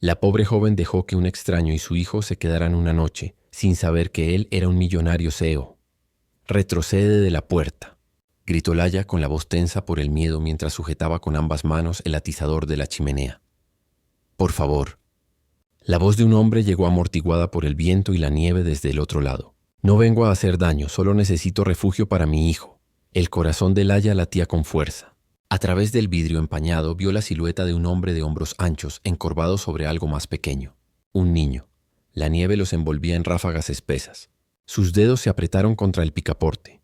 La pobre joven dejó que un extraño y su hijo se quedaran una noche, sin saber que él era un millonario CEO. «Retrocede de la puerta», gritó Laya con la voz tensa por el miedo mientras sujetaba con ambas manos el atizador de la chimenea. «Por favor». La voz de un hombre llegó amortiguada por el viento y la nieve desde el otro lado. «No vengo a hacer daño, solo necesito refugio para mi hijo». El corazón de Laya latía con fuerza. A través del vidrio empañado vio la silueta de un hombre de hombros anchos encorvado sobre algo más pequeño. Un niño. La nieve los envolvía en ráfagas espesas. Sus dedos se apretaron contra el picaporte.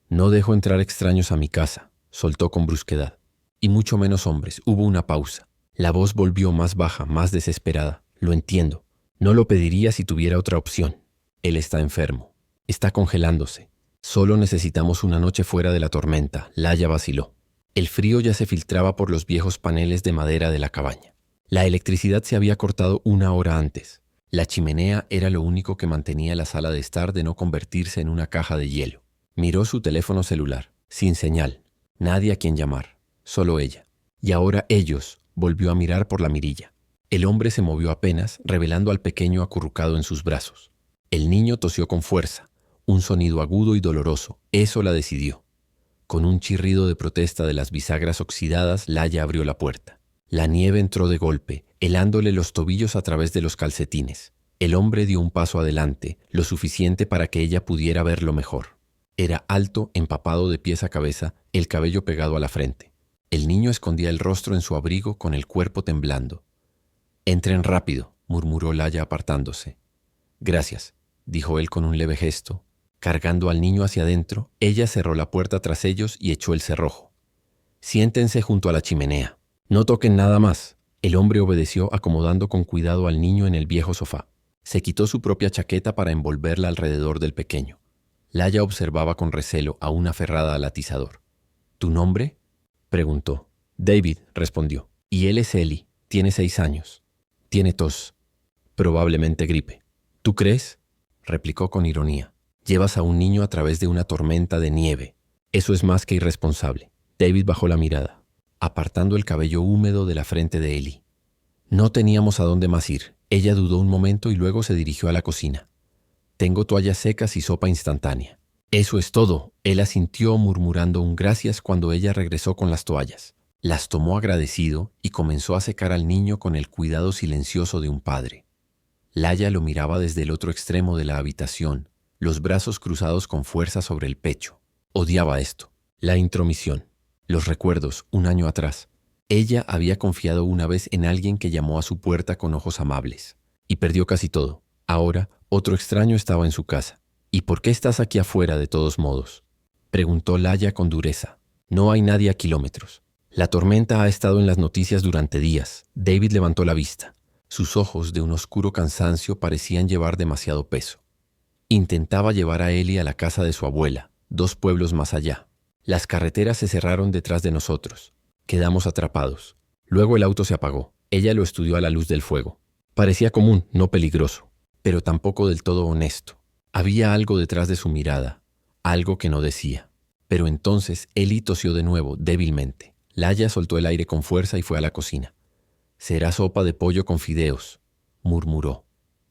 «No dejo entrar extraños a mi casa», soltó con brusquedad. «Y mucho menos hombres». Hubo una pausa. La voz volvió más baja, más desesperada. «Lo entiendo. No lo pediría si tuviera otra opción. Él está enfermo. Está congelándose. Solo necesitamos una noche fuera de la tormenta». Laya vaciló. El frío ya se filtraba por los viejos paneles de madera de la cabaña. La electricidad se había cortado una hora antes. La chimenea era lo único que mantenía la sala de estar de no convertirse en una caja de hielo. Miró su teléfono celular, sin señal. Nadie a quien llamar, solo ella. Y ahora ellos, volvió a mirar por la mirilla. El hombre se movió apenas, revelando al pequeño acurrucado en sus brazos. El niño tosió con fuerza, un sonido agudo y doloroso. Eso la decidió. Con un chirrido de protesta de las bisagras oxidadas, Laya abrió la puerta. La nieve entró de golpe, helándole los tobillos a través de los calcetines. El hombre dio un paso adelante, lo suficiente para que ella pudiera verlo mejor. Era alto, empapado de pies a cabeza, el cabello pegado a la frente. El niño escondía el rostro en su abrigo con el cuerpo temblando. «Entren rápido», murmuró Laya apartándose. «Gracias», dijo él con un leve gesto. Cargando al niño hacia adentro, ella cerró la puerta tras ellos y echó el cerrojo. «Siéntense junto a la chimenea. No toquen nada más». El hombre obedeció acomodando con cuidado al niño en el viejo sofá. Se quitó su propia chaqueta para envolverla alrededor del pequeño. Laya observaba con recelo, aún aferrada al atizador. «¿Tu nombre?», preguntó. «David», respondió. «Y él es Eli. Tiene 6 años. Tiene tos. Probablemente gripe». «¿Tú crees?», replicó con ironía. «Llevas a un niño a través de una tormenta de nieve. Eso es más que irresponsable». David bajó la mirada, apartando el cabello húmedo de la frente de Eli. «No teníamos a dónde más ir». Ella dudó un momento y luego se dirigió a la cocina. «Tengo toallas secas y sopa instantánea». «Eso es todo», él asintió murmurando un gracias cuando ella regresó con las toallas. Las tomó agradecido y comenzó a secar al niño con el cuidado silencioso de un padre. Laya lo miraba desde el otro extremo de la habitación, los brazos cruzados con fuerza sobre el pecho. Odiaba esto, la intromisión, los recuerdos, un año atrás. Ella había confiado una vez en alguien que llamó a su puerta con ojos amables, y perdió casi todo. Ahora, otro extraño estaba en su casa. «¿Y por qué estás aquí afuera de todos modos?», preguntó Laya con dureza. «No hay nadie a kilómetros. La tormenta ha estado en las noticias durante días». David levantó la vista. Sus ojos, de un oscuro cansancio, parecían llevar demasiado peso. Intentaba llevar a Eli a la casa de su abuela, 2 pueblos más allá. «Las carreteras se cerraron detrás de nosotros. Quedamos atrapados. Luego el auto se apagó». Ella lo estudió a la luz del fuego. Parecía común, no peligroso, pero tampoco del todo honesto. Había algo detrás de su mirada, algo que no decía. Pero entonces Eli tosió de nuevo, débilmente. Laya soltó el aire con fuerza y fue a la cocina. «Será sopa de pollo con fideos», murmuró.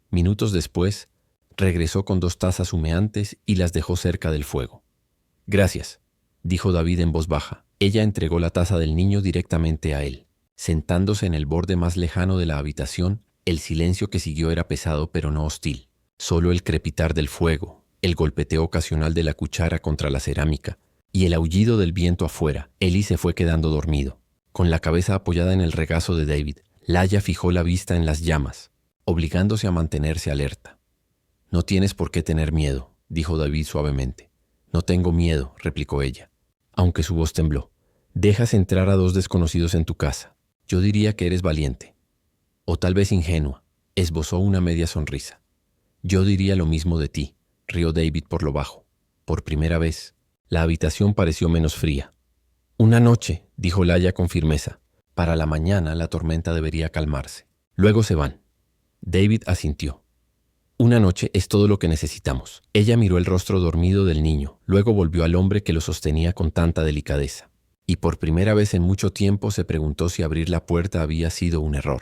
Minutos después, regresó con 2 tazas humeantes y las dejó cerca del fuego. «Gracias», dijo David en voz baja. Ella entregó la taza del niño directamente a él. Sentándose en el borde más lejano de la habitación, el silencio que siguió era pesado pero no hostil. Solo el crepitar del fuego, el golpeteo ocasional de la cuchara contra la cerámica y el aullido del viento afuera. Eli se fue quedando dormido. Con la cabeza apoyada en el regazo de David, Laya fijó la vista en las llamas, obligándose a mantenerse alerta. «No tienes por qué tener miedo», dijo David suavemente. «No tengo miedo», replicó ella, aunque su voz tembló. «Dejas entrar a 2 desconocidos en tu casa. Yo diría que eres valiente. O tal vez ingenua», esbozó una media sonrisa. «Yo diría lo mismo de ti», rió David por lo bajo. Por primera vez, la habitación pareció menos fría. «Una noche», dijo Laya con firmeza. «Para la mañana la tormenta debería calmarse. Luego se van». David asintió. «Una noche es todo lo que necesitamos». Ella miró el rostro dormido del niño, luego volvió al hombre que lo sostenía con tanta delicadeza. Y por primera vez en mucho tiempo se preguntó si abrir la puerta había sido un error.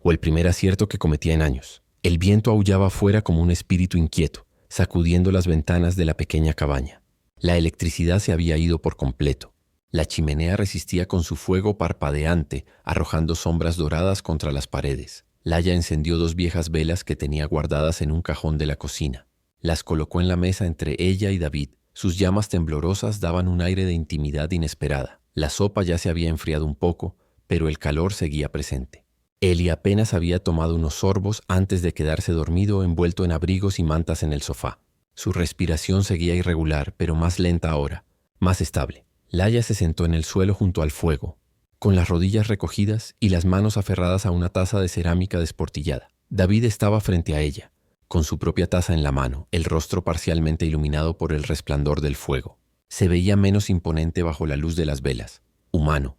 o el primer acierto que cometía en años. El viento aullaba afuera como un espíritu inquieto, sacudiendo las ventanas de la pequeña cabaña. La electricidad se había ido por completo. La chimenea resistía con su fuego parpadeante, arrojando sombras doradas contra las paredes. Laya encendió 2 viejas velas que tenía guardadas en un cajón de la cocina. Las colocó en la mesa entre ella y David. Sus llamas temblorosas daban un aire de intimidad inesperada. La sopa ya se había enfriado un poco, pero el calor seguía presente. Eli apenas había tomado unos sorbos antes de quedarse dormido envuelto en abrigos y mantas en el sofá. Su respiración seguía irregular, pero más lenta ahora, más estable. Laya se sentó en el suelo junto al fuego, con las rodillas recogidas y las manos aferradas a una taza de cerámica desportillada. David estaba frente a ella, con su propia taza en la mano, el rostro parcialmente iluminado por el resplandor del fuego. Se veía menos imponente bajo la luz de las velas, humano,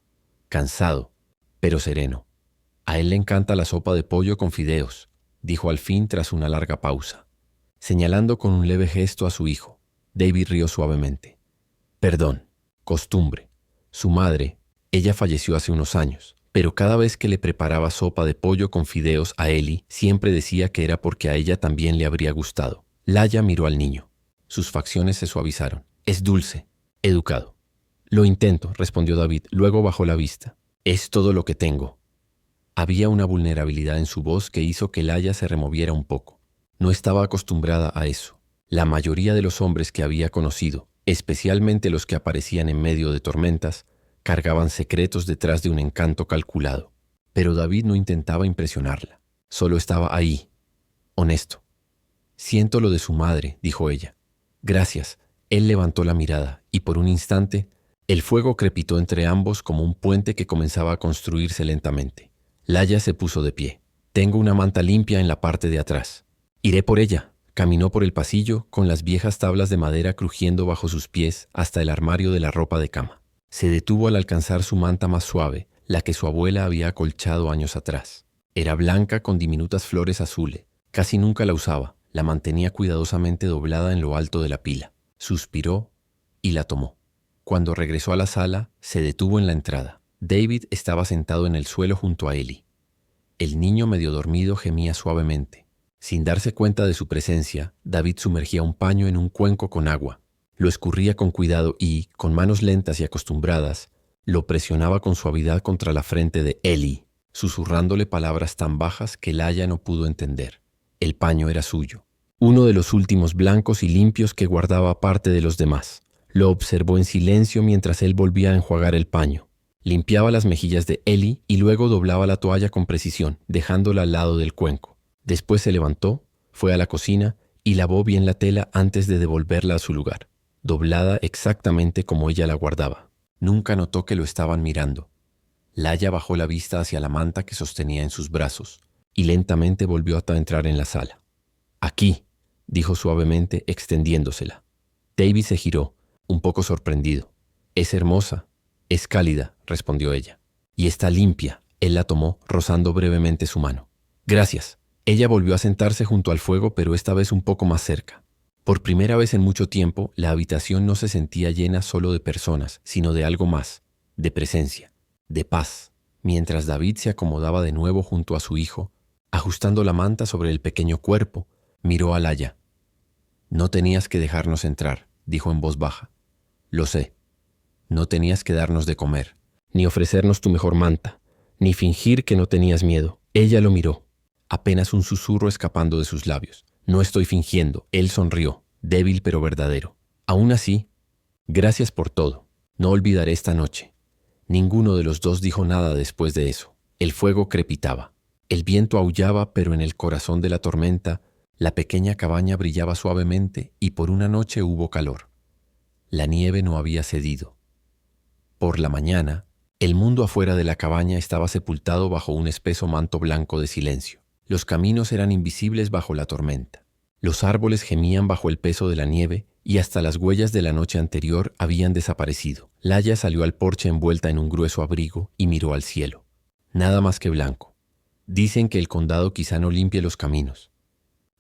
cansado, pero sereno. «A él le encanta la sopa de pollo con fideos», dijo al fin tras una larga pausa, señalando con un leve gesto a su hijo. David rió suavemente. «Perdón, costumbre. Su madre, ella falleció hace unos años, pero cada vez que le preparaba sopa de pollo con fideos a Eli, siempre decía que era porque a ella también le habría gustado». Laya miró al niño. Sus facciones se suavizaron. «Es dulce, educado». «Lo intento», respondió David, luego bajó la vista. «Es todo lo que tengo». Había una vulnerabilidad en su voz que hizo que Laya se removiera un poco. No estaba acostumbrada a eso. La mayoría de los hombres que había conocido, especialmente los que aparecían en medio de tormentas, cargaban secretos detrás de un encanto calculado. Pero David no intentaba impresionarla. Solo estaba ahí, honesto. «Siento lo de su madre», dijo ella. «Gracias». Él levantó la mirada y por un instante el fuego crepitó entre ambos como un puente que comenzaba a construirse lentamente. Laya se puso de pie. «Tengo una manta limpia en la parte de atrás. Iré por ella». Caminó por el pasillo con las viejas tablas de madera crujiendo bajo sus pies hasta el armario de la ropa de cama. Se detuvo al alcanzar su manta más suave, la que su abuela había acolchado años atrás. Era blanca con diminutas flores azules. Casi nunca la usaba. La mantenía cuidadosamente doblada en lo alto de la pila. Suspiró y la tomó. Cuando regresó a la sala, se detuvo en la entrada. David estaba sentado en el suelo junto a Eli. El niño medio dormido gemía suavemente. Sin darse cuenta de su presencia, David sumergía un paño en un cuenco con agua. Lo escurría con cuidado y, con manos lentas y acostumbradas, lo presionaba con suavidad contra la frente de Eli, susurrándole palabras tan bajas que Laya no pudo entender. El paño era suyo, uno de los últimos blancos y limpios que guardaba aparte de los demás. Lo observó en silencio mientras él volvía a enjuagar el paño. Limpiaba las mejillas de Eli y luego doblaba la toalla con precisión, dejándola al lado del cuenco. Después se levantó, fue a la cocina y lavó bien la tela antes de devolverla a su lugar, doblada exactamente como ella la guardaba. Nunca notó que lo estaban mirando. Laya bajó la vista hacia la manta que sostenía en sus brazos y lentamente volvió a entrar en la sala. «Aquí», dijo suavemente, extendiéndosela. David se giró, un poco sorprendido. «Es hermosa, es cálida», respondió ella. «Y está limpia». Él la tomó, rozando brevemente su mano. «Gracias». Ella volvió a sentarse junto al fuego, pero esta vez un poco más cerca. Por primera vez en mucho tiempo, la habitación no se sentía llena solo de personas, sino de algo más, de presencia, de paz. Mientras David se acomodaba de nuevo junto a su hijo, ajustando la manta sobre el pequeño cuerpo, miró a Laya. «No tenías que dejarnos entrar», dijo en voz baja. «Lo sé. No tenías que darnos de comer, ni ofrecernos tu mejor manta, ni fingir que no tenías miedo». Ella lo miró. Apenas un susurro escapando de sus labios. «No estoy fingiendo». Él sonrió, débil pero verdadero. «Aún así, gracias por todo. No olvidaré esta noche». Ninguno de los dos dijo nada después de eso. El fuego crepitaba. El viento aullaba, pero en el corazón de la tormenta, la pequeña cabaña brillaba suavemente y por una noche hubo calor. La nieve no había cedido. Por la mañana, el mundo afuera de la cabaña estaba sepultado bajo un espeso manto blanco de silencio. Los caminos eran invisibles bajo la tormenta. Los árboles gemían bajo el peso de la nieve y hasta las huellas de la noche anterior habían desaparecido. Laya salió al porche envuelta en un grueso abrigo y miró al cielo. Nada más que blanco. «Dicen que el condado quizá no limpie los caminos».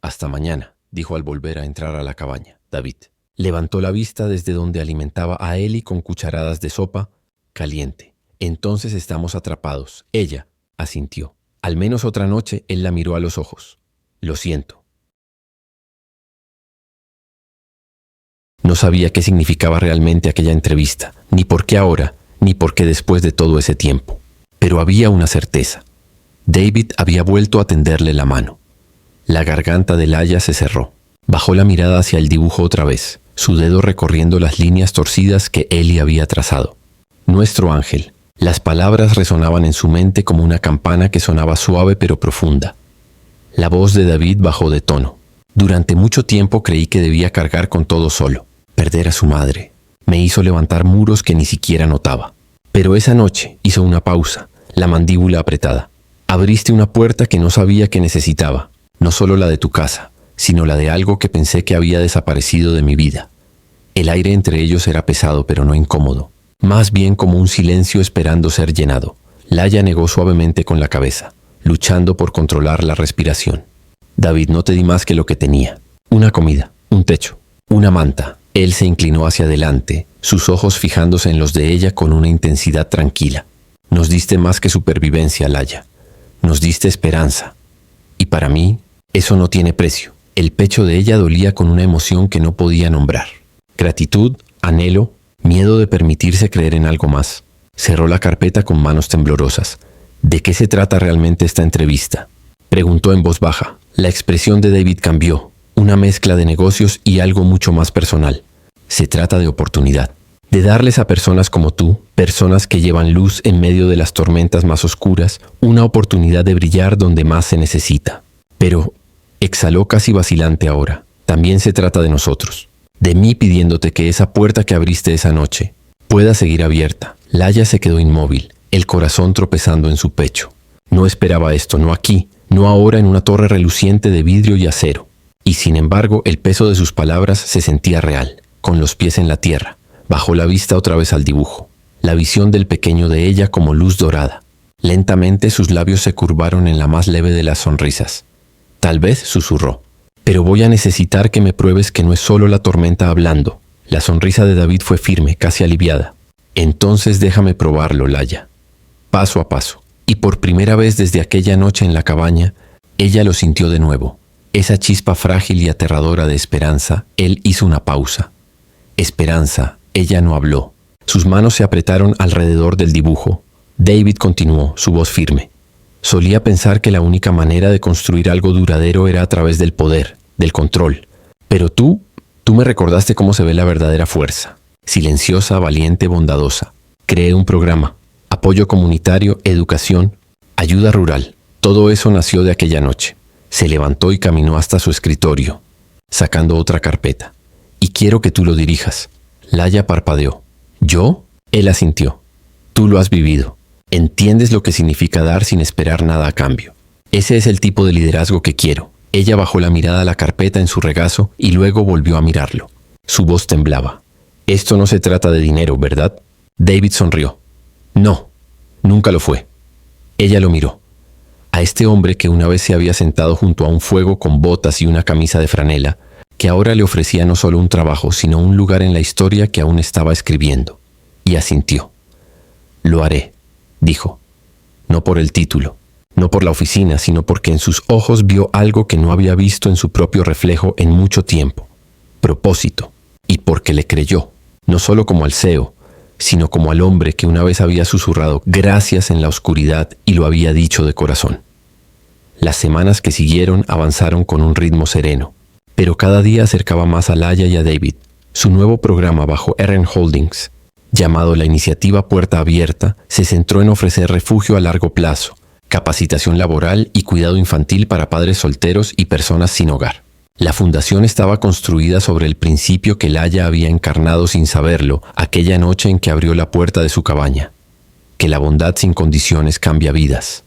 «Hasta mañana», dijo al volver a entrar a la cabaña, David. Levantó la vista desde donde alimentaba a Eli con cucharadas de sopa caliente. «Entonces estamos atrapados». Ella asintió. Al menos otra noche él la miró a los ojos. Lo siento. No sabía qué significaba realmente aquella entrevista, ni por qué ahora, ni por qué después de todo ese tiempo. Pero había una certeza. David había vuelto a tenderle la mano. La garganta de Laia se cerró. Bajó la mirada hacia el dibujo otra vez, su dedo recorriendo las líneas torcidas que Eli había trazado. Nuestro ángel. Las palabras resonaban en su mente como una campana que sonaba suave pero profunda. La voz de David bajó de tono. Durante mucho tiempo creí que debía cargar con todo solo. Perder a su madre me hizo levantar muros que ni siquiera notaba. Pero esa noche hizo una pausa, la mandíbula apretada. Abriste una puerta que no sabía que necesitaba, no solo la de tu casa, sino la de algo que pensé que había desaparecido de mi vida. El aire entre ellos era pesado pero no incómodo, más bien como un silencio esperando ser llenado. Laia negó suavemente con la cabeza, luchando por controlar la respiración. David, no te di más que lo que tenía. Una comida, un techo, una manta. Él se inclinó hacia adelante, sus ojos fijándose en los de ella con una intensidad tranquila. Nos diste más que supervivencia, Laia. Nos diste esperanza. Y para mí, eso no tiene precio. El pecho de ella dolía con una emoción que no podía nombrar. Gratitud, anhelo, miedo de permitirse creer en algo más. Cerró la carpeta con manos temblorosas. ¿De qué se trata realmente esta entrevista?, preguntó en voz baja. La expresión de David cambió. Una mezcla de negocios y algo mucho más personal. Se trata de oportunidad. De darles a personas como tú, personas que llevan luz en medio de las tormentas más oscuras, una oportunidad de brillar donde más se necesita. Pero, exhaló casi vacilante ahora, también se trata de nosotros. De mí pidiéndote que esa puerta que abriste esa noche pueda seguir abierta. Laia se quedó inmóvil, el corazón tropezando en su pecho. No esperaba esto, no aquí, no ahora en una torre reluciente de vidrio y acero. Y sin embargo, el peso de sus palabras se sentía real, con los pies en la tierra. Bajó la vista otra vez al dibujo, la visión del pequeño de ella como luz dorada. Lentamente sus labios se curvaron en la más leve de las sonrisas. Tal vez susurró, pero voy a necesitar que me pruebes que no es solo la tormenta hablando. La sonrisa de David fue firme, casi aliviada. Entonces déjame probarlo, Laia. Paso a paso. Y por primera vez desde aquella noche en la cabaña, ella lo sintió de nuevo. Esa chispa frágil y aterradora de esperanza. Él hizo una pausa. Esperanza. Ella no habló. Sus manos se apretaron alrededor del dibujo. David continuó, su voz firme. Solía pensar que la única manera de construir algo duradero era a través del poder, del control. Pero tú me recordaste cómo se ve la verdadera fuerza. Silenciosa, valiente, bondadosa. Creé un programa. Apoyo comunitario, educación, ayuda rural. Todo eso nació de aquella noche. Se levantó y caminó hasta su escritorio, sacando otra carpeta. Y quiero que tú lo dirijas. Laia parpadeó. ¿Yo? Él asintió. Tú lo has vivido. Entiendes lo que significa dar sin esperar nada a cambio. Ese es el tipo de liderazgo que quiero. Ella bajó la mirada a la carpeta en su regazo y luego volvió a mirarlo. Su voz temblaba. Esto no se trata de dinero, ¿verdad? David sonrió. No, nunca lo fue. Ella lo miró. A este hombre que una vez se había sentado junto a un fuego con botas y una camisa de franela, que ahora le ofrecía no solo un trabajo, sino un lugar en la historia que aún estaba escribiendo. Y asintió. Lo haré, dijo. No por el título, no por la oficina, sino porque en sus ojos vio algo que no había visto en su propio reflejo en mucho tiempo. Propósito. Y porque le creyó, no solo como al CEO, sino como al hombre que una vez había susurrado gracias en la oscuridad y lo había dicho de corazón. Las semanas que siguieron avanzaron con un ritmo sereno, pero cada día acercaba más a Laia y a David. Su nuevo programa bajo Eren Holdings, llamado la Iniciativa Puerta Abierta, se centró en ofrecer refugio a largo plazo, capacitación laboral y cuidado infantil para padres solteros y personas sin hogar. La fundación estaba construida sobre el principio que Laia había encarnado sin saberlo aquella noche en que abrió la puerta de su cabaña, que la bondad sin condiciones cambia vidas.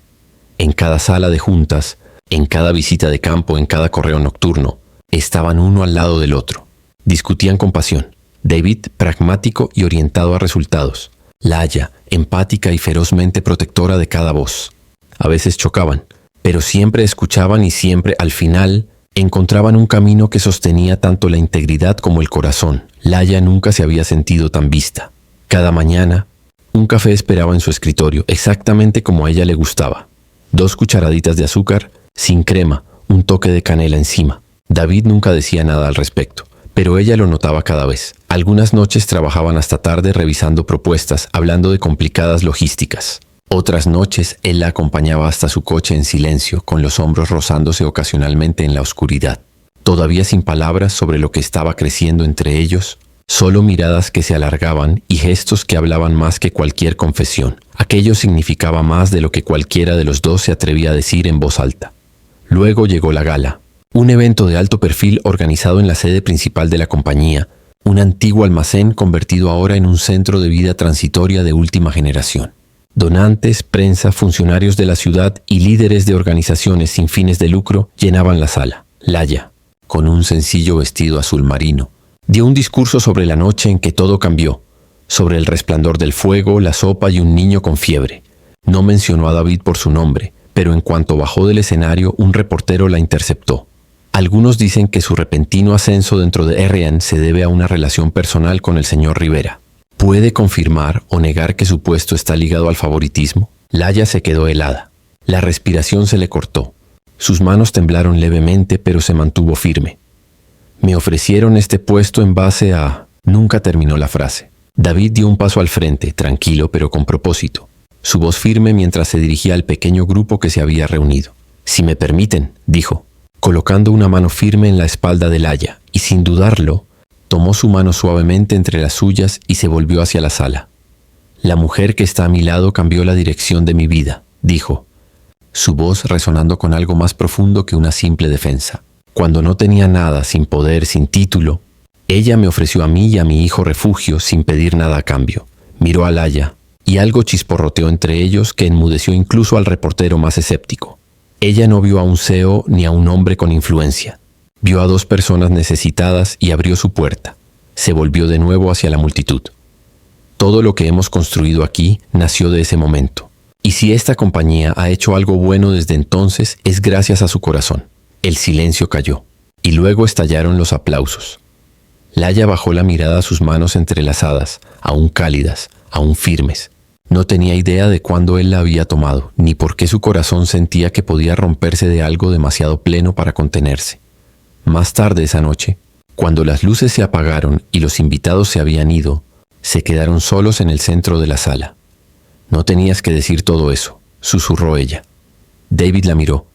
En cada sala de juntas, en cada visita de campo, en cada correo nocturno, estaban uno al lado del otro. Discutían con pasión. David, pragmático y orientado a resultados. Laia, empática y ferozmente protectora de cada voz. A veces chocaban, pero siempre escuchaban y siempre, al final, encontraban un camino que sostenía tanto la integridad como el corazón. Laia nunca se había sentido tan vista. Cada mañana, un café esperaba en su escritorio, exactamente como a ella le gustaba. 2 cucharaditas de azúcar, sin crema, un toque de canela encima. David nunca decía nada al respecto, pero ella lo notaba cada vez. Algunas noches trabajaban hasta tarde revisando propuestas, hablando de complicadas logísticas. Otras noches él la acompañaba hasta su coche en silencio, con los hombros rozándose ocasionalmente en la oscuridad. Todavía sin palabras sobre lo que estaba creciendo entre ellos, solo miradas que se alargaban y gestos que hablaban más que cualquier confesión. Aquello significaba más de lo que cualquiera de los dos se atrevía a decir en voz alta. Luego llegó la gala, un evento de alto perfil organizado en la sede principal de la compañía, un antiguo almacén convertido ahora en un centro de vida transitoria de última generación. Donantes, prensa, funcionarios de la ciudad y líderes de organizaciones sin fines de lucro llenaban la sala. Laya, con un sencillo vestido azul marino, dio un discurso sobre la noche en que todo cambió, sobre el resplandor del fuego, la sopa y un niño con fiebre. No mencionó a David por su nombre, pero en cuanto bajó del escenario, un reportero la interceptó. Algunos dicen que su repentino ascenso dentro de RN se debe a una relación personal con el señor Rivera. ¿Puede confirmar o negar que su puesto está ligado al favoritismo? Laya se quedó helada. La respiración se le cortó. Sus manos temblaron levemente, pero se mantuvo firme. Me ofrecieron este puesto en base a... Nunca terminó la frase. David dio un paso al frente, tranquilo pero con propósito. Su voz firme mientras se dirigía al pequeño grupo que se había reunido. Si me permiten, dijo, colocando una mano firme en la espalda de Laya, y sin dudarlo, tomó su mano suavemente entre las suyas y se volvió hacia la sala. La mujer que está a mi lado cambió la dirección de mi vida, dijo, su voz resonando con algo más profundo que una simple defensa. Cuando no tenía nada, sin poder, sin título, ella me ofreció a mí y a mi hijo refugio sin pedir nada a cambio. Miró a Laya, y algo chisporroteó entre ellos que enmudeció incluso al reportero más escéptico. Ella no vio a un CEO ni a un hombre con influencia. Vio a 2 personas necesitadas y abrió su puerta. Se volvió de nuevo hacia la multitud. Todo lo que hemos construido aquí nació de ese momento. Y si esta compañía ha hecho algo bueno desde entonces, es gracias a su corazón. El silencio cayó, y luego estallaron los aplausos. Laya bajó la mirada a sus manos entrelazadas, aún cálidas, aún firmes. No tenía idea de cuándo él la había tomado, ni por qué su corazón sentía que podía romperse de algo demasiado pleno para contenerse. Más tarde esa noche, cuando las luces se apagaron y los invitados se habían ido, se quedaron solos en el centro de la sala. No tenías que decir todo eso, susurró ella. David la miró,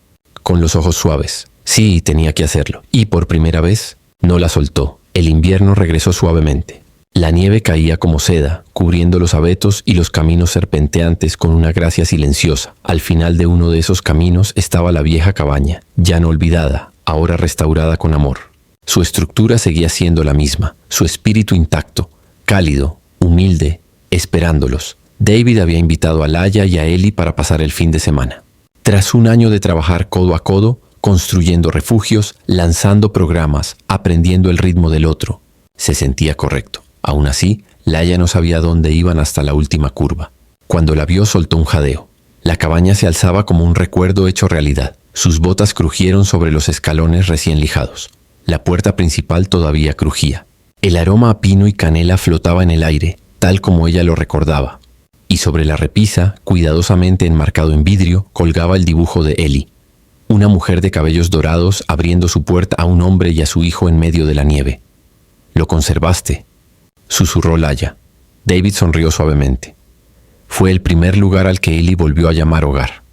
con los ojos suaves. Sí, tenía que hacerlo. Y por primera vez, no la soltó. El invierno regresó suavemente. La nieve caía como seda, cubriendo los abetos y los caminos serpenteantes con una gracia silenciosa. Al final de uno de esos caminos estaba la vieja cabaña, ya no olvidada, ahora restaurada con amor. Su estructura seguía siendo la misma, su espíritu intacto, cálido, humilde, esperándolos. David había invitado a Laya y a Eli para pasar el fin de semana. Tras un año de trabajar codo a codo, construyendo refugios, lanzando programas, aprendiendo el ritmo del otro, se sentía correcto. Aún así, Laya no sabía dónde iban hasta la última curva. Cuando la vio, soltó un jadeo. La cabaña se alzaba como un recuerdo hecho realidad. Sus botas crujieron sobre los escalones recién lijados. La puerta principal todavía crujía. El aroma a pino y canela flotaba en el aire, tal como ella lo recordaba. Y sobre la repisa, cuidadosamente enmarcado en vidrio, colgaba el dibujo de Eli. Una mujer de cabellos dorados abriendo su puerta a un hombre y a su hijo en medio de la nieve. «Lo conservaste», susurró Laya. David sonrió suavemente. Fue el primer lugar al que Eli volvió a llamar hogar.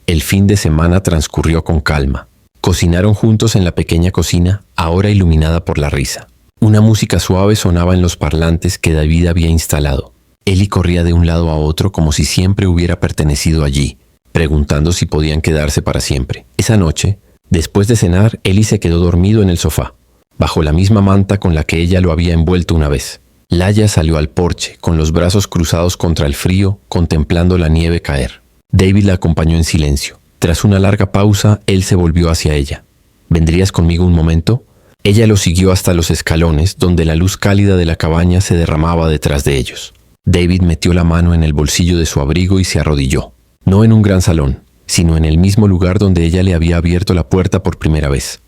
El fin de semana transcurrió con calma. Cocinaron juntos en la pequeña cocina, ahora iluminada por la risa. Una música suave sonaba en los parlantes que David había instalado. Eli corría de un lado a otro como si siempre hubiera pertenecido allí, preguntando si podían quedarse para siempre. Esa noche, después de cenar, Eli se quedó dormido en el sofá, bajo la misma manta con la que ella lo había envuelto una vez. Laya salió al porche, con los brazos cruzados contra el frío, contemplando la nieve caer. David la acompañó en silencio. Tras una larga pausa, él se volvió hacia ella. «¿Vendrías conmigo un momento?» Ella lo siguió hasta los escalones, donde la luz cálida de la cabaña se derramaba detrás de ellos. David metió la mano en el bolsillo de su abrigo y se arrodilló. No en un gran salón, sino en el mismo lugar donde ella le había abierto la puerta por primera vez.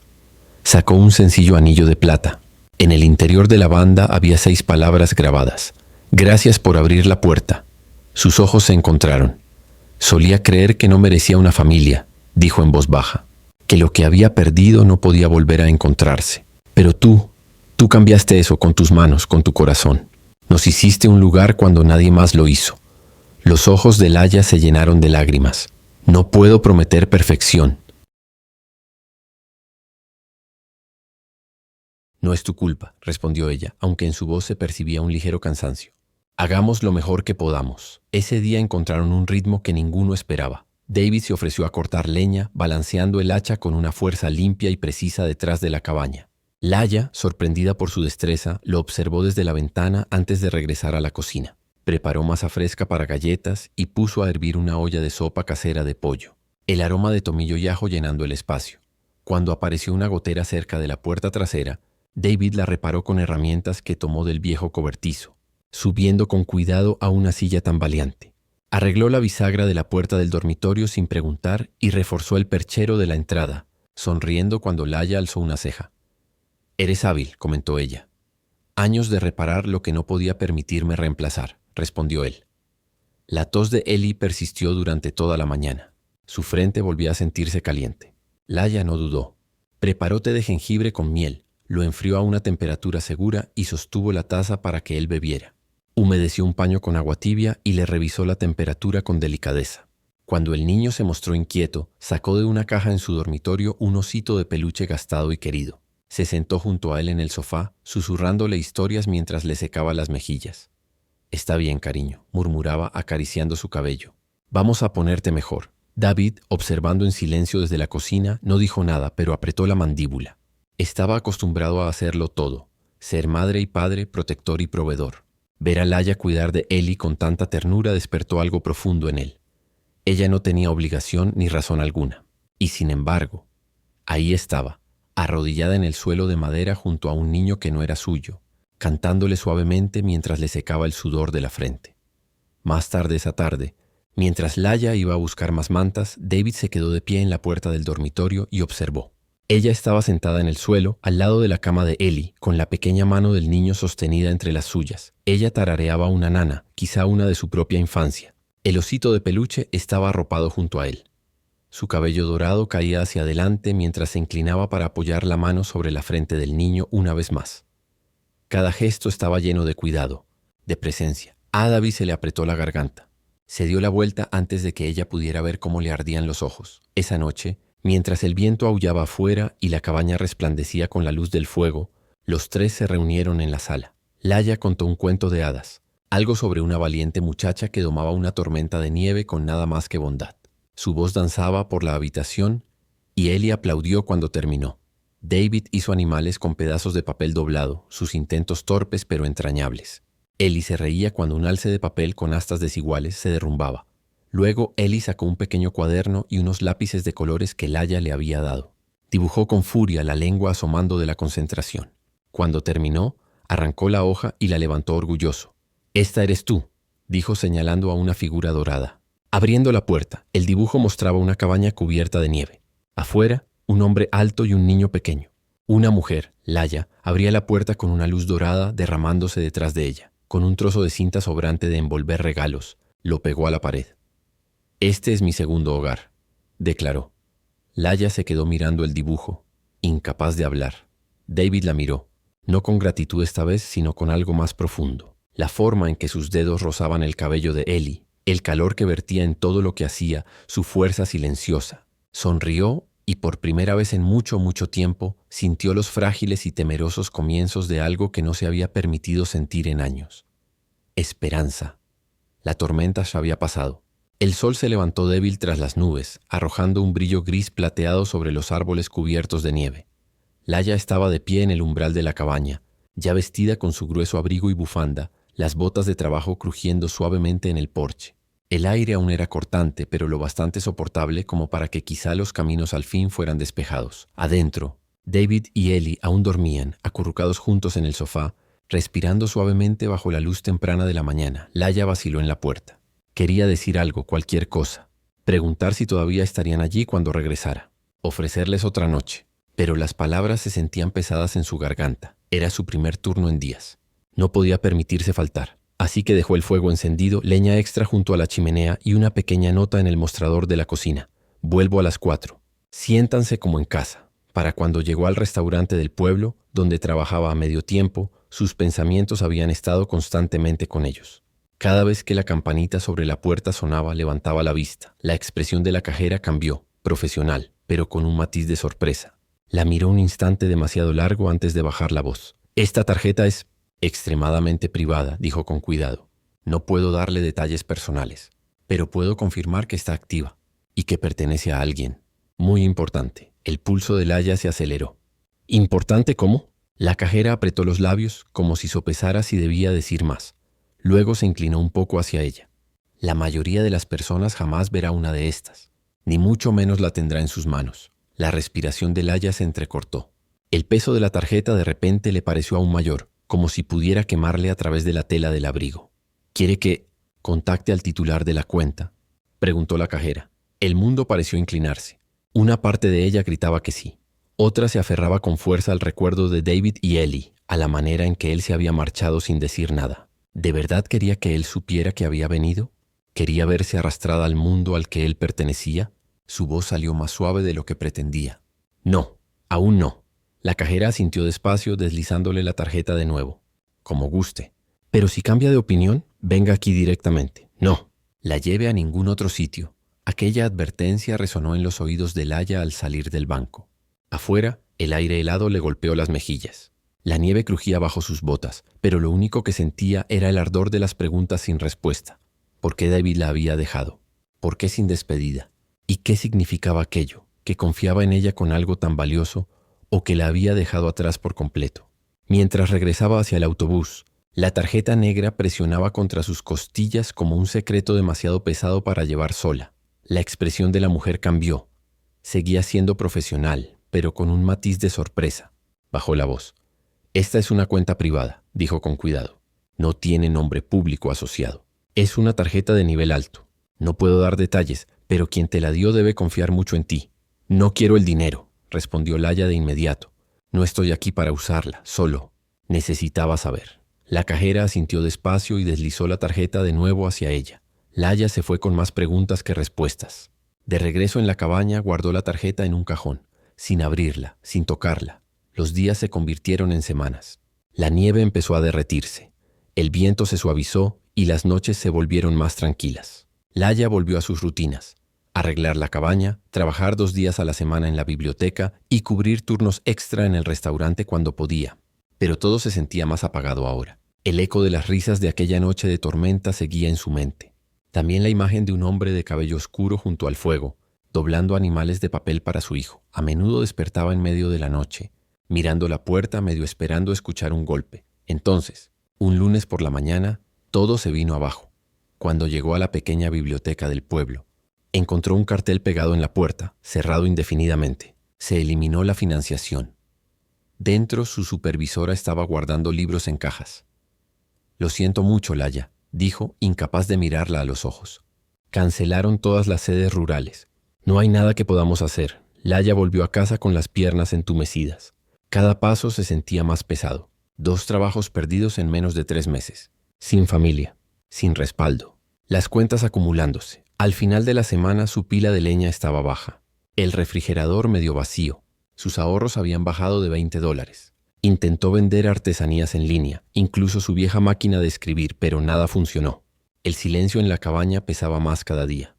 Sacó un sencillo anillo de plata. En el interior de la banda había 6 palabras grabadas. «Gracias por abrir la puerta». Sus ojos se encontraron. Solía creer que no merecía una familia, dijo en voz baja, que lo que había perdido no podía volver a encontrarse. Pero tú cambiaste eso con tus manos, con tu corazón. Nos hiciste un lugar cuando nadie más lo hizo. Los ojos de Laya se llenaron de lágrimas. No puedo prometer perfección. No es tu culpa, respondió ella, aunque en su voz se percibía un ligero cansancio. Hagamos lo mejor que podamos. Ese día encontraron un ritmo que ninguno esperaba. David se ofreció a cortar leña, balanceando el hacha con una fuerza limpia y precisa detrás de la cabaña. Laya, sorprendida por su destreza, lo observó desde la ventana antes de regresar a la cocina. Preparó masa fresca para galletas y puso a hervir una olla de sopa casera de pollo. El aroma de tomillo y ajo llenando el espacio. Cuando apareció una gotera cerca de la puerta trasera, David la reparó con herramientas que tomó del viejo cobertizo, subiendo con cuidado a una silla tambaleante. Arregló la bisagra de la puerta del dormitorio sin preguntar y reforzó el perchero de la entrada, sonriendo cuando Laya alzó una ceja. «Eres hábil», comentó ella. «Años de reparar lo que no podía permitirme reemplazar», respondió él. La tos de Ellie persistió durante toda la mañana. Su frente volvía a sentirse caliente. Laya no dudó. Preparó té de jengibre con miel, lo enfrió a una temperatura segura y sostuvo la taza para que él bebiera. Humedeció un paño con agua tibia y le revisó la temperatura con delicadeza. Cuando el niño se mostró inquieto, sacó de una caja en su dormitorio un osito de peluche gastado y querido. Se sentó junto a él en el sofá, susurrándole historias mientras le secaba las mejillas. «Está bien, cariño», murmuraba acariciando su cabello. «Vamos a ponerte mejor». David, observando en silencio desde la cocina, no dijo nada, pero apretó la mandíbula. Estaba acostumbrado a hacerlo todo, ser madre y padre, protector y proveedor. Ver a Laya cuidar de Ellie con tanta ternura despertó algo profundo en él. Ella no tenía obligación ni razón alguna. Y sin embargo, ahí estaba, arrodillada en el suelo de madera junto a un niño que no era suyo, cantándole suavemente mientras le secaba el sudor de la frente. Más tarde esa tarde, mientras Laya iba a buscar más mantas, David se quedó de pie en la puerta del dormitorio y observó. Ella estaba sentada en el suelo, al lado de la cama de Ellie, con la pequeña mano del niño sostenida entre las suyas. Ella tarareaba una nana, quizá una de su propia infancia. El osito de peluche estaba arropado junto a él. Su cabello dorado caía hacia adelante mientras se inclinaba para apoyar la mano sobre la frente del niño una vez más. Cada gesto estaba lleno de cuidado, de presencia. A David se le apretó la garganta. Se dio la vuelta antes de que ella pudiera ver cómo le ardían los ojos. Esa noche, mientras el viento aullaba afuera y la cabaña resplandecía con la luz del fuego, los tres se reunieron en la sala. Laya contó un cuento de hadas, algo sobre una valiente muchacha que domaba una tormenta de nieve con nada más que bondad. Su voz danzaba por la habitación y Ellie aplaudió cuando terminó. David hizo animales con pedazos de papel doblado, sus intentos torpes pero entrañables. Ellie se reía cuando un alce de papel con astas desiguales se derrumbaba. Luego Ellie sacó un pequeño cuaderno y unos lápices de colores que Laya le había dado. Dibujó con furia, la lengua asomando de la concentración. Cuando terminó, arrancó la hoja y la levantó orgulloso. «Esta eres tú», dijo señalando a una figura dorada. Abriendo la puerta, el dibujo mostraba una cabaña cubierta de nieve. Afuera, un hombre alto y un niño pequeño. Una mujer, Laya, abría la puerta con una luz dorada derramándose detrás de ella. Con un trozo de cinta sobrante de envolver regalos, lo pegó a la pared. «Este es mi segundo hogar», declaró. Laya se quedó mirando el dibujo, incapaz de hablar. David la miró, no con gratitud esta vez, sino con algo más profundo. La forma en que sus dedos rozaban el cabello de Ellie, el calor que vertía en todo lo que hacía, su fuerza silenciosa. Sonrió y por primera vez en mucho, mucho tiempo sintió los frágiles y temerosos comienzos de algo que no se había permitido sentir en años. Esperanza. La tormenta ya había pasado. El sol se levantó débil tras las nubes, arrojando un brillo gris plateado sobre los árboles cubiertos de nieve. Laya estaba de pie en el umbral de la cabaña, ya vestida con su grueso abrigo y bufanda, las botas de trabajo crujiendo suavemente en el porche. El aire aún era cortante, pero lo bastante soportable como para que quizá los caminos al fin fueran despejados. Adentro, David y Ellie aún dormían, acurrucados juntos en el sofá, respirando suavemente bajo la luz temprana de la mañana. Laya vaciló en la puerta. Quería decir algo, cualquier cosa. Preguntar si todavía estarían allí cuando regresara. Ofrecerles otra noche. Pero las palabras se sentían pesadas en su garganta. Era su primer turno en días. No podía permitirse faltar. así que dejó el fuego encendido, leña extra junto a la chimenea y una pequeña nota en el mostrador de la cocina. Vuelvo a las 4. Siéntanse como en casa. Para cuando llegó al restaurante del pueblo, donde trabajaba a medio tiempo, sus pensamientos habían estado constantemente con ellos. Cada vez que la campanita sobre la puerta sonaba, levantaba la vista. La expresión de la cajera cambió, profesional, pero con un matiz de sorpresa. La miró un instante demasiado largo antes de bajar la voz. «Esta tarjeta es extremadamente privada», dijo con cuidado. «No puedo darle detalles personales, pero puedo confirmar que está activa y que pertenece a alguien muy importante». El pulso de Laya se aceleró. «¿Importante cómo?». La cajera apretó los labios como si sopesara si debía decir más. Luego se inclinó un poco hacia ella. «La mayoría de las personas jamás verá una de estas, ni mucho menos la tendrá en sus manos». La respiración de Laya se entrecortó. El peso de la tarjeta de repente le pareció aún mayor, como si pudiera quemarle a través de la tela del abrigo. «¿Quiere que contacte al titular de la cuenta?», preguntó la cajera. El mundo pareció inclinarse. Una parte de ella gritaba que sí. Otra se aferraba con fuerza al recuerdo de David y Ellie, a la manera en que él se había marchado sin decir nada. ¿De verdad quería que él supiera que había venido? ¿Quería verse arrastrada al mundo al que él pertenecía? Su voz salió más suave de lo que pretendía. «No, aún no». La cajera asintió despacio, deslizándole la tarjeta de nuevo. «Como guste. Pero si cambia de opinión, venga aquí directamente». «No, la lleve a ningún otro sitio». Aquella advertencia resonó en los oídos de Laya al salir del banco. Afuera, el aire helado le golpeó las mejillas. La nieve crujía bajo sus botas, pero lo único que sentía era el ardor de las preguntas sin respuesta. ¿Por qué David la había dejado? ¿Por qué sin despedida? ¿Y qué significaba aquello? ¿Que confiaba en ella con algo tan valioso o que la había dejado atrás por completo? Mientras regresaba hacia el autobús, la tarjeta negra presionaba contra sus costillas como un secreto demasiado pesado para llevar sola. La expresión de la mujer cambió. Seguía siendo profesional, pero con un matiz de sorpresa. Bajó la voz. «Esta es una cuenta privada», dijo con cuidado. «No tiene nombre público asociado. Es una tarjeta de nivel alto. No puedo dar detalles, pero quien te la dio debe confiar mucho en ti». «No quiero el dinero», respondió Laya de inmediato. «No estoy aquí para usarla, solo necesitaba saber». La cajera asintió despacio y deslizó la tarjeta de nuevo hacia ella. Laya se fue con más preguntas que respuestas. De regreso en la cabaña, guardó la tarjeta en un cajón, sin abrirla, sin tocarla. Los días se convirtieron en semanas. La nieve empezó a derretirse. El viento se suavizó y las noches se volvieron más tranquilas. Laya volvió a sus rutinas: arreglar la cabaña, trabajar 2 días a la semana en la biblioteca y cubrir turnos extra en el restaurante cuando podía. Pero todo se sentía más apagado ahora. El eco de las risas de aquella noche de tormenta seguía en su mente. También la imagen de un hombre de cabello oscuro junto al fuego, doblando animales de papel para su hijo. A menudo despertaba en medio de la noche, mirando la puerta medio esperando escuchar un golpe. Entonces, un lunes por la mañana, todo se vino abajo. Cuando llegó a la pequeña biblioteca del pueblo, encontró un cartel pegado en la puerta, cerrado indefinidamente. Se eliminó la financiación. Dentro, su supervisora estaba guardando libros en cajas. «Lo siento mucho, Laya», dijo, incapaz de mirarla a los ojos. «Cancelaron todas las sedes rurales. No hay nada que podamos hacer». Laya volvió a casa con las piernas entumecidas. Cada paso se sentía más pesado. 2 trabajos perdidos en menos de 3 meses. Sin familia, sin respaldo. Las cuentas acumulándose. Al final de la semana su pila de leña estaba baja. El refrigerador medio vacío. Sus ahorros habían bajado de $20. Intentó vender artesanías en línea, incluso su vieja máquina de escribir, pero nada funcionó. El silencio en la cabaña pesaba más cada día.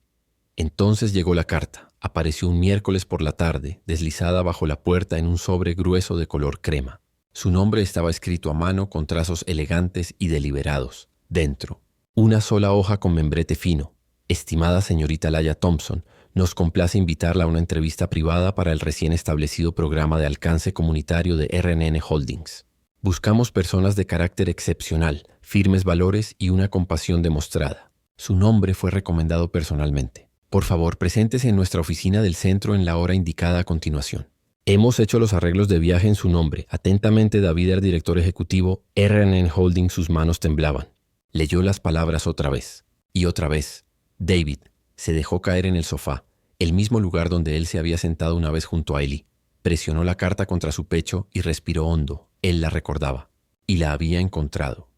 Entonces llegó la carta. Apareció un miércoles por la tarde, deslizada bajo la puerta en un sobre grueso de color crema. Su nombre estaba escrito a mano con trazos elegantes y deliberados. Dentro, una sola hoja con membrete fino. «Estimada señorita Laya Thompson, nos complace invitarla a una entrevista privada para el recién establecido programa de alcance comunitario de RNN Holdings. Buscamos personas de carácter excepcional, firmes valores y una compasión demostrada. Su nombre fue recomendado personalmente. Por favor, preséntese en nuestra oficina del centro en la hora indicada a continuación. Hemos hecho los arreglos de viaje en su nombre. Atentamente, David, el director ejecutivo, RNN Holdings». Sus manos temblaban. Leyó las palabras otra vez. Y otra vez. David se dejó caer en el sofá, el mismo lugar donde él se había sentado una vez junto a Ellie. Presionó la carta contra su pecho y respiró hondo. Él la recordaba. Y la había encontrado.